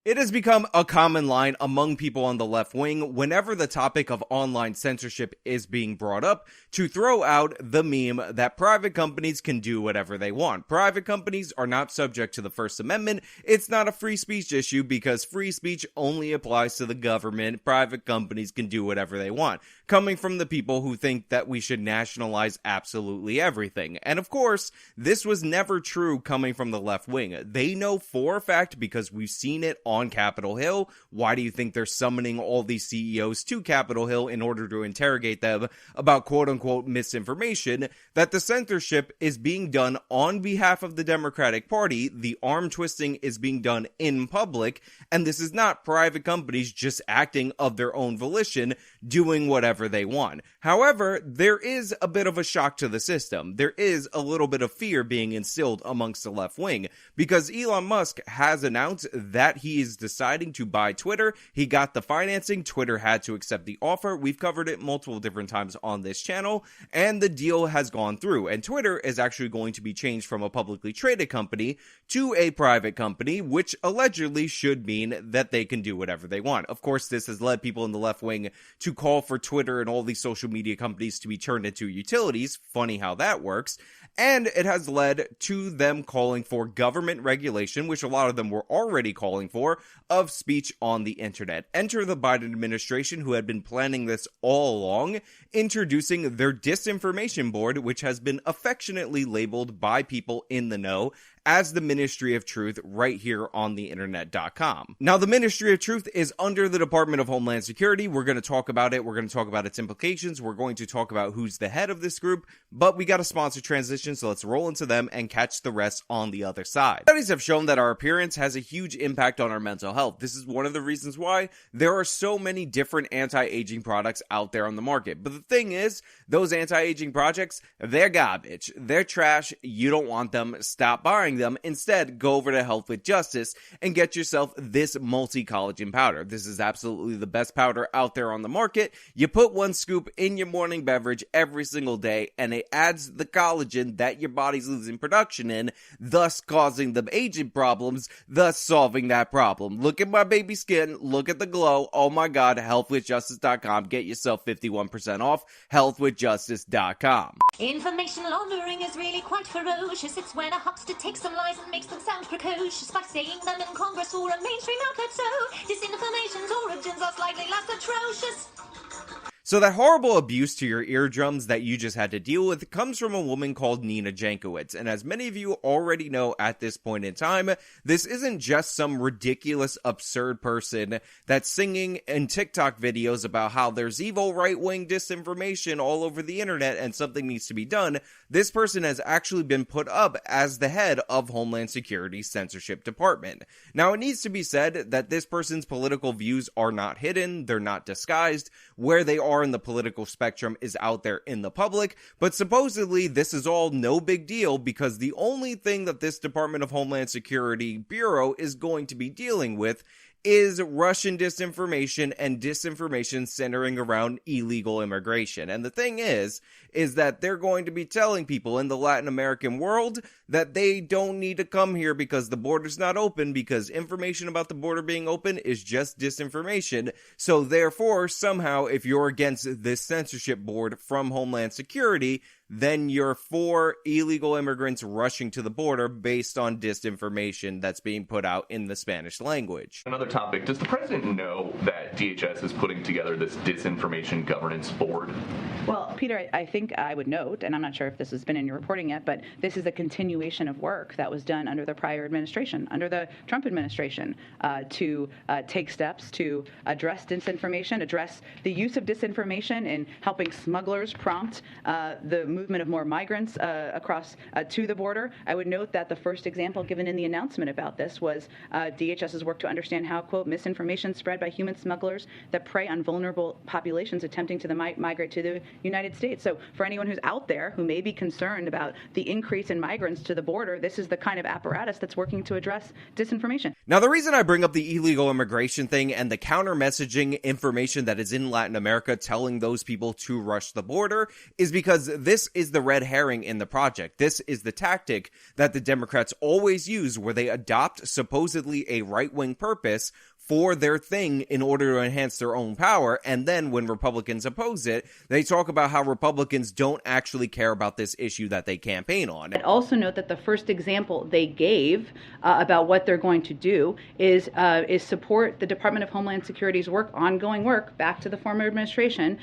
It has become a common line among people on the left wing whenever the topic of online censorship is being brought up to throw out the meme that private companies can do whatever they want. Private companies are not subject to the First Amendment. It's not a free speech issue because free speech only applies to the government. Private companies can do whatever they want. Coming from the people who think that we should nationalize absolutely everything. And of course, this was never true coming from the left wing. They know for a fact, because we've seen it on Capitol Hill. Why do you think they're summoning all these CEOs to Capitol Hill in order to interrogate them about quote-unquote misinformation? That the censorship is being done on behalf of the Democratic Party, the arm twisting is being done in public, and this is not private companies just acting of their own volition, doing whatever they want. However, there is a bit of a shock to the system. There is a little bit of fear being instilled amongst the left wing, because Elon Musk has announced that he is deciding to buy Twitter. He got the financing. Twitter had to accept the offer. We've covered it multiple different times on this channel, and the deal has gone through. And Twitter is actually going to be changed from a publicly traded company to a private company, which allegedly should mean that they can do whatever they want. Of course, this has led people in the left wing to call for Twitter and all these social media companies to be turned into utilities. Funny how that works. And it has led to them calling for government regulation, which a lot of them were already calling for, of speech on the internet. Enter the Biden administration, who had been planning this all along, introducing their disinformation board, which has been affectionately labeled by people in the know as the Ministry of Truth right here on the internet.com. Now, the Ministry of Truth is under the Department of Homeland Security. We're going to talk about it. We're going to talk about its implications. We're going to talk about who's the head of this group, but we got a sponsor transition, so let's roll into them and catch the rest on the other side. Studies have shown that our appearance has a huge impact on our mental health. This is one of the reasons why there are so many different anti-aging products out there on the market. But the thing is, those anti-aging projects, they're garbage. They're trash. You don't want them. Stop buying them. Instead, go over to Health with Justice and get yourself this multi-collagen powder. This is absolutely the best powder out there on the market. You put one scoop in your morning beverage every single day, and it adds the collagen that your body's losing production in, thus causing the aging problems, thus solving that problem. Look at my baby skin. Look at the glow. Oh my God, healthwithjustice.com. Get yourself 51% off. healthwithjustice.com. Information laundering is really quite ferocious. It's when a huckster takes some lies and makes them sound precocious by saying them in Congress or a mainstream outlet. So disinformation's origins are slightly less atrocious. So that horrible abuse to your eardrums that you just had to deal with comes from a woman called Nina Jankowicz. And as many of you already know at this point in time, this isn't just some ridiculous, absurd person that's singing in TikTok videos about how there's evil right-wing disinformation all over the internet and something needs to be done. This person has actually been put up as the head of Homeland Security's censorship department. Now, it needs to be said that this person's political views are not hidden, they're not disguised. Where they are in the political spectrum is out there in the public, but supposedly this is all no big deal because the only thing that this Department of Homeland Security Bureau is going to be dealing with is Russian disinformation and disinformation centering around illegal immigration. And the thing is that they're going to be telling people in the Latin American world that they don't need to come here because the border's not open, because information about the border being open is just disinformation. So therefore, somehow, if you're against this censorship board from Homeland Security, then you're for illegal immigrants rushing to the border based on disinformation that's being put out in the Spanish language. Another topic, does the president know that DHS is putting together this disinformation governance board? Well, Peter, I think I would note, and I'm not sure if this has been in your reporting yet, but this is a continuation of work that was done under the prior administration, under the Trump administration, to take steps to address disinformation, address the use of disinformation in helping smugglers prompt the movement of more migrants across to the border. I would note that the first example given in the announcement about this was DHS's work to understand how, quote, misinformation spread by human smugglers that prey on vulnerable populations attempting to migrate to the United States. So for anyone who's out there who may be concerned about the increase in migrants to the border, this is the kind of apparatus that's working to address disinformation. Now, the reason I bring up the illegal immigration thing and the counter-messaging information that is in Latin America telling those people to rush the border is because this This is the red herring in the project. This is the tactic that the Democrats always use, where they adopt supposedly a right-wing purpose for their thing in order to enhance their own power, and then when Republicans oppose it, they talk about how Republicans don't actually care about this issue that they campaign on. I'd also note that the first example they gave about what they're going to do is support the Department of Homeland Security's ongoing work, back to the former administration,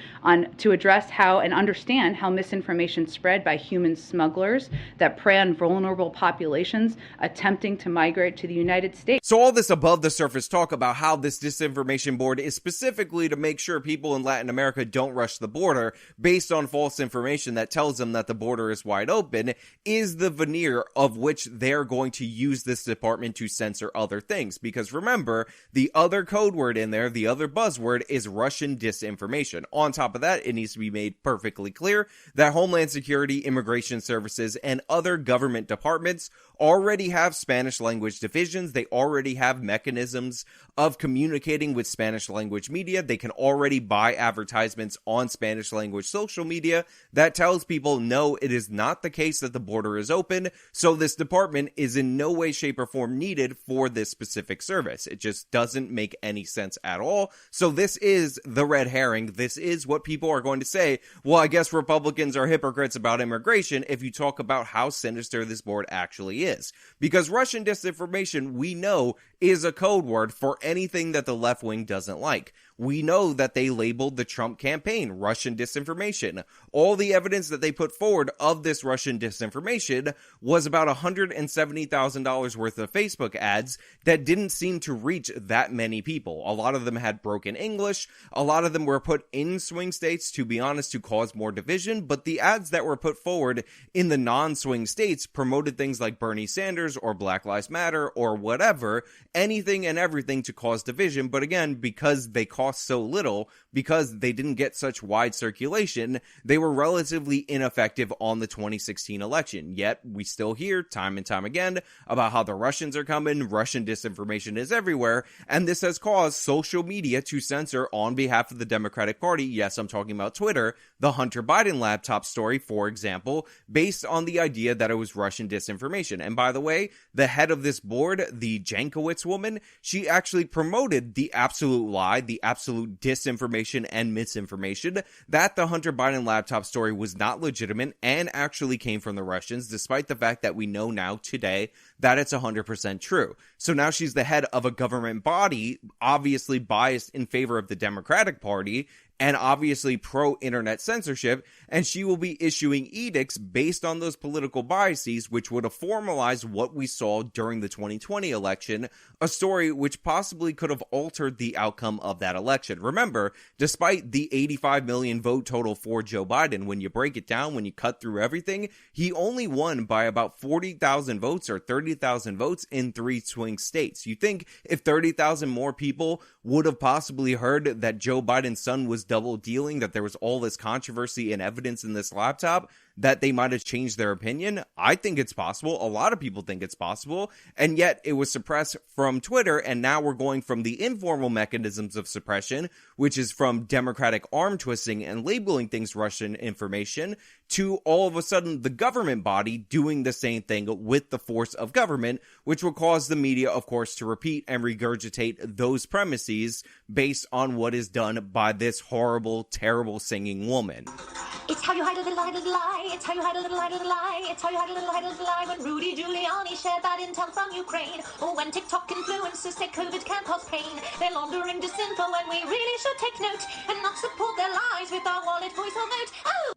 to address how and understand how misinformation spread by human smugglers that prey on vulnerable populations attempting to migrate to the United States. So all this above the surface talk about how this disinformation board is specifically to make sure people in Latin America don't rush the border based on false information that tells them that the border is wide open is the veneer of which they're going to use this department to censor other things. Because remember, the other code word in there, the other buzzword, is Russian disinformation. On top of that, it needs to be made perfectly clear that Homeland Security, Immigration Services, and other government departments already have Spanish language divisions. They already have mechanisms of communicating with Spanish language media. They can already buy advertisements on Spanish language social media that tells people, no, it is not the case that the border is open. So this department is in no way, shape, or form needed for this specific service. It just doesn't make any sense at all. So this is the red herring. This is what people are going to say. Well, I guess Republicans are hypocrites about immigration if you talk about how sinister this board actually is. Because Russian disinformation, we know, is a code word for anything that the left wing doesn't like. We know that they labeled the Trump campaign Russian disinformation. All the evidence that they put forward of this Russian disinformation was about $170,000 worth of Facebook ads that didn't seem to reach that many people. A lot of them had broken English. A lot of them were put in swing states, to be honest, to cause more division. But the ads that were put forward in the non-swing states promoted things like Bernie Sanders or Black Lives Matter or whatever, anything and everything to cause division. But again, because they cost so little, because they didn't get such wide circulation, they were relatively ineffective on the 2016 election. Yet we still hear time and time again about how the Russians are coming, Russian disinformation is everywhere, and this has caused social media to censor on behalf of the Democratic Party. Yes, I'm talking about Twitter, the Hunter Biden laptop story, for example, based on the idea that it was Russian disinformation. And by the way, the head of this board, the Jankowicz woman, she actually promoted the absolute lie, the absolute disinformation and misinformation that the Hunter Biden laptop story was not legitimate and actually came from the Russians, despite the fact that we know now today that it's 100% true. So now she's the head of a government body, obviously biased in favor of the Democratic Party, and obviously pro-internet censorship, and she will be issuing edicts based on those political biases, which would have formalized what we saw during the 2020 election, a story which possibly could have altered the outcome of that election. Remember, despite the 85 million vote total for Joe Biden, when you break it down, when you cut through everything, he only won by about 40,000 votes or 30,000 votes in 3 swing states. You think if 30,000 more people would have possibly heard that Joe Biden's son was double dealing, that there was all this controversy and evidence in this laptop, that they might have changed their opinion? I think it's possible. A lot of people think it's possible. And yet it was suppressed from Twitter. And now we're going from the informal mechanisms of suppression, which is from Democratic arm twisting and labeling things Russian information, to all of a sudden the government body doing the same thing with the force of government, which will cause the media, of course, to repeat and regurgitate those premises based on what is done by this horrible, terrible singing woman. It's how you hide a little lie. It's how you hide a little lie. It's how you hide a little lie. When Rudy Giuliani shared that intel from Ukraine, or when TikTok influencers say COVID can cause pain, they're laundering disinfo when we really should take note and not support their lies with our wallet, voice, or vote. Oh!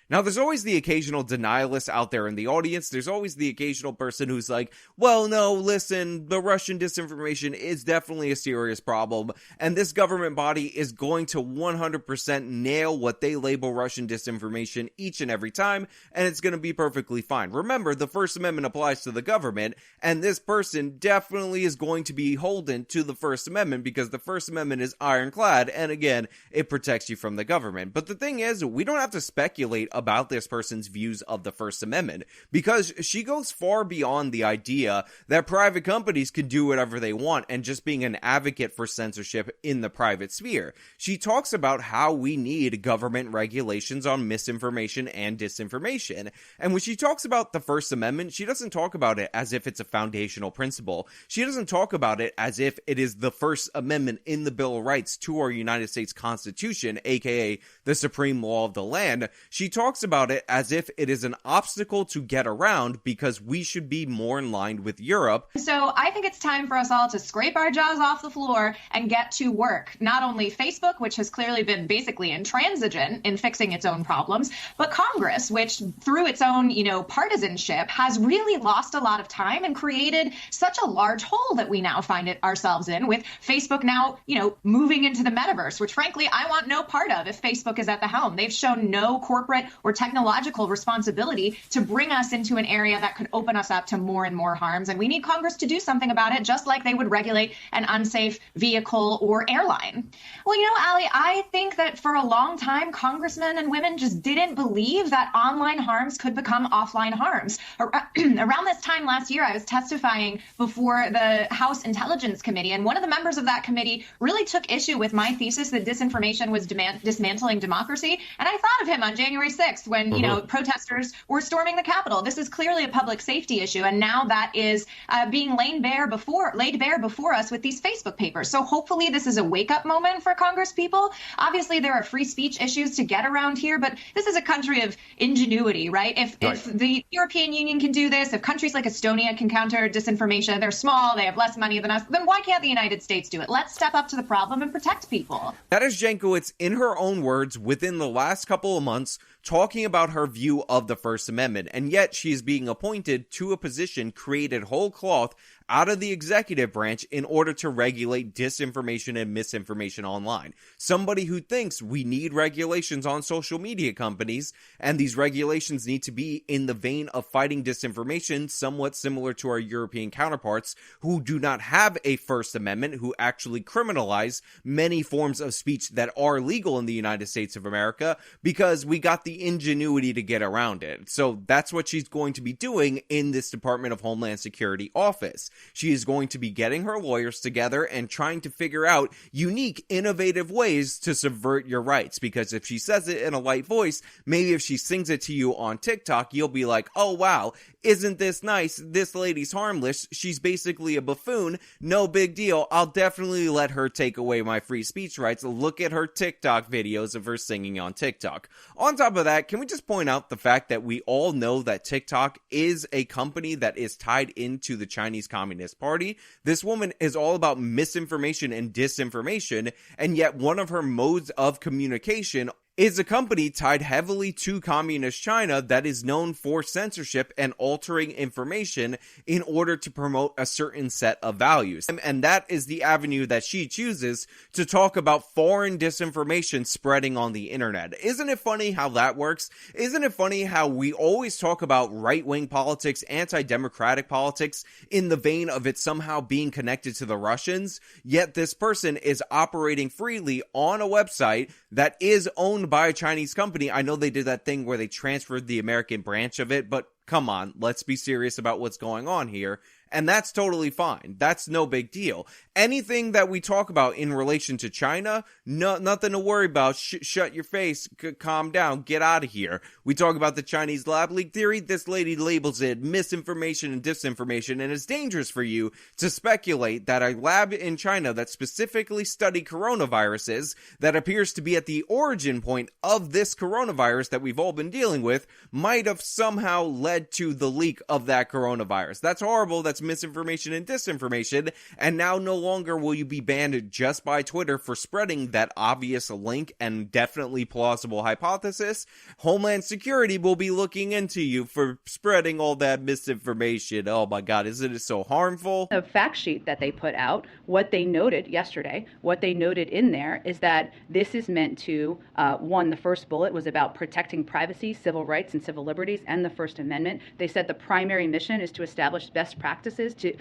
Now, there's always the occasional denialist out there in the audience. There's always the occasional person who's like, well, no, listen, the Russian disinformation is definitely a serious problem, and this government body is going to 100% nail what they label Russian disinformation each and every time, and it's going to be perfectly fine. Remember, the First Amendment applies to the government, and this person definitely is going to be beholden to the First Amendment because the First Amendment is ironclad, and again, it protects you from the government. But the thing is, we don't have to speculate about this person's views of the First Amendment, because she goes far beyond the idea that private companies can do whatever they want and just being an advocate for censorship in the private sphere. She talks about how we need government regulations on misinformation and disinformation. And when she talks about the First Amendment, she doesn't talk about it as if it's a foundational principle. She doesn't talk about it as if it is the First Amendment in the Bill of Rights to our United States Constitution, aka the supreme law of the land. She talks about it as if it is an obstacle to get around because we should be more in line with Europe. So I think it's time for us all to scrape our jaws off the floor and get to work. Not only Facebook, which has clearly been basically intransigent in fixing its own problems, but Congress, which through its own, partisanship has really lost a lot of time and created such a large hole that we now find ourselves in, with Facebook now, moving into the metaverse, which frankly, I want no part of if Facebook is at the helm. They've shown no corporate or technological responsibility to bring us into an area that could open us up to more and more harms. And we need Congress to do something about it, just like they would regulate an unsafe vehicle or airline. Well, Allie, I think that for a long time, congressmen and women just didn't believe that online harms could become offline harms. Around this time last year, I was testifying before the House Intelligence Committee, and one of the members of that committee really took issue with my thesis that disinformation was dismantling democracy. And I thought of him on January 6th when, protesters were storming the Capitol. This is clearly a public safety issue, and now that is being laid bare before us with these Facebook papers. So hopefully this is a wake-up moment for Congress people. Obviously, there are free speech issues to get around here, but this is a country of ingenuity, right? If the European Union can do this, if countries like Estonia can counter disinformation, they're small, they have less money than us, then why can't the United States do it? Let's step up to the problem and protect people. That is Jankowicz, in her own words, within the last couple of months, talking about her view of the First Amendment, and yet she is being appointed to a position created whole cloth out of the executive branch in order to regulate disinformation and misinformation online. Somebody who thinks we need regulations on social media companies, and these regulations need to be in the vein of fighting disinformation, somewhat similar to our European counterparts who do not have a First Amendment, who actually criminalize many forms of speech that are legal in the United States of America, because we got the ingenuity to get around it. So that's what she's going to be doing in this Department of Homeland Security office. She is going to be getting her lawyers together and trying to figure out unique, innovative ways to subvert your rights. Because if she says it in a light voice, maybe if she sings it to you on TikTok, you'll be like, oh wow, isn't this nice? This lady's harmless. She's basically a buffoon. No big deal. I'll definitely let her take away my free speech rights. Look at her TikTok videos of her singing on TikTok. On top of that, can we just point out the fact that we all know that TikTok is a company that is tied into the Chinese Communist Party? This woman is all about misinformation and disinformation, and yet one of her modes of communication is a company tied heavily to communist China that is known for censorship and altering information in order to promote a certain set of values. And that is the avenue that she chooses to talk about foreign disinformation spreading on the internet. Isn't it funny how that works? Isn't it funny how we always talk about right-wing politics, anti-democratic politics, in the vein of it somehow being connected to the Russians? Yet this person is operating freely on a website that is owned by a Chinese company. I know they did that thing where they transferred the American branch of it, but come on, let's be serious about what's going on here. And that's totally fine. That's no big deal. Anything that we talk about in relation to China, nothing to worry about. Shut your face. Calm down. Get out of here. We talk about the Chinese lab leak theory. This lady labels it misinformation and disinformation, and it's dangerous for you to speculate that a lab in China that specifically studied coronaviruses, that appears to be at the origin point of this coronavirus that we've all been dealing with, might have somehow led to the leak of that coronavirus. That's horrible. That's misinformation and disinformation, and now no longer will you be banned just by Twitter for spreading that obvious link and definitely plausible hypothesis. Homeland Security will be looking into you for spreading all that misinformation. Oh my God, isn't it so harmful? The fact sheet that they put out, what they noted yesterday, what they noted in there is that this is meant to, one, the first bullet was about protecting privacy, civil rights, and civil liberties, and the First Amendment. They said the primary mission is to establish best practices practices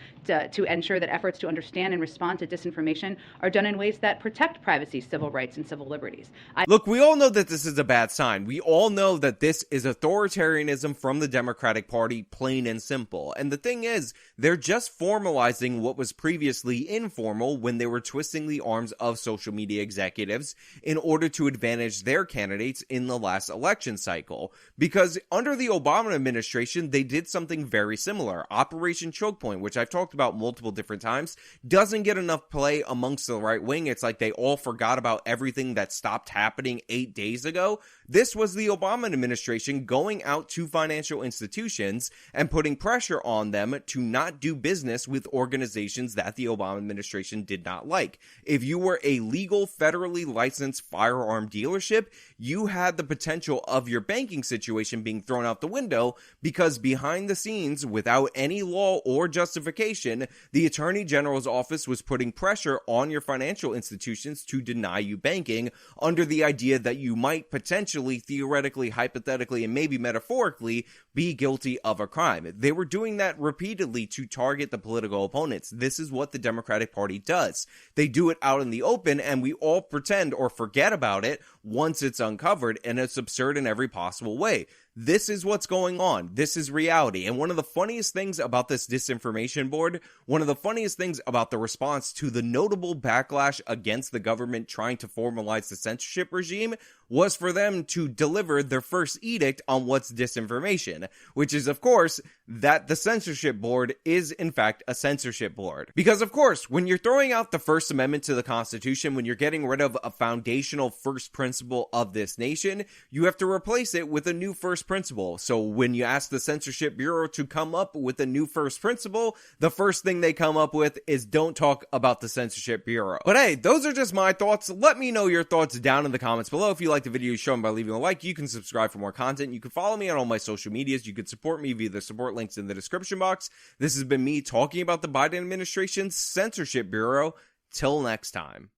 to ensure that efforts to understand and respond to disinformation are done in ways that protect privacy, civil rights, and civil liberties. Look, we all know that this is a bad sign. We all know that this is authoritarianism from the Democratic Party, plain and simple. And the thing is, they're just formalizing what was previously informal when they were twisting the arms of social media executives in order to advantage their candidates in the last election cycle. Because under the Obama administration, they did something very similar. Operation Choke Point, which I've talked about multiple different times, doesn't get enough play amongst the right wing. It's like they all forgot about everything that stopped happening 8 days ago. This was the Obama administration going out to financial institutions and putting pressure on them to not do business with organizations that the Obama administration did not like. If you were a legal, federally licensed firearm dealership, you had the potential of your banking situation being thrown out the window because behind the scenes, without any law or justification, the Attorney General's office was putting pressure on your financial institutions to deny you banking under the idea that you might potentially, theoretically, hypothetically, and maybe metaphorically be guilty of a crime. They were doing that repeatedly to target the political opponents. This is what the Democratic Party does. They do it out in the open, and we all pretend or forget about it once it's uncovered, and it's absurd in every possible way. This is what's going on. This is reality. And one of the funniest things about this disinformation board, one of the funniest things about the response to the notable backlash against the government trying to formalize the censorship regime, was for them to deliver their first edict on what's disinformation, which is, of course, that the censorship board is, in fact, a censorship board. Because, of course, when you're throwing out the First Amendment to the Constitution, when you're getting rid of a foundational first principle of this nation, you have to replace it with a new first principle. So when you ask the Censorship Bureau to come up with a new first principle, the first thing they come up with is don't talk about the Censorship Bureau. But hey, those are just my thoughts. Let me know your thoughts down in the comments below. If you like the video, show them by leaving a like. You can subscribe for more content. You can follow me on all my social medias. You can support me via the support links in the description box. This has been me talking about the Biden administration's Censorship Bureau. Till next time.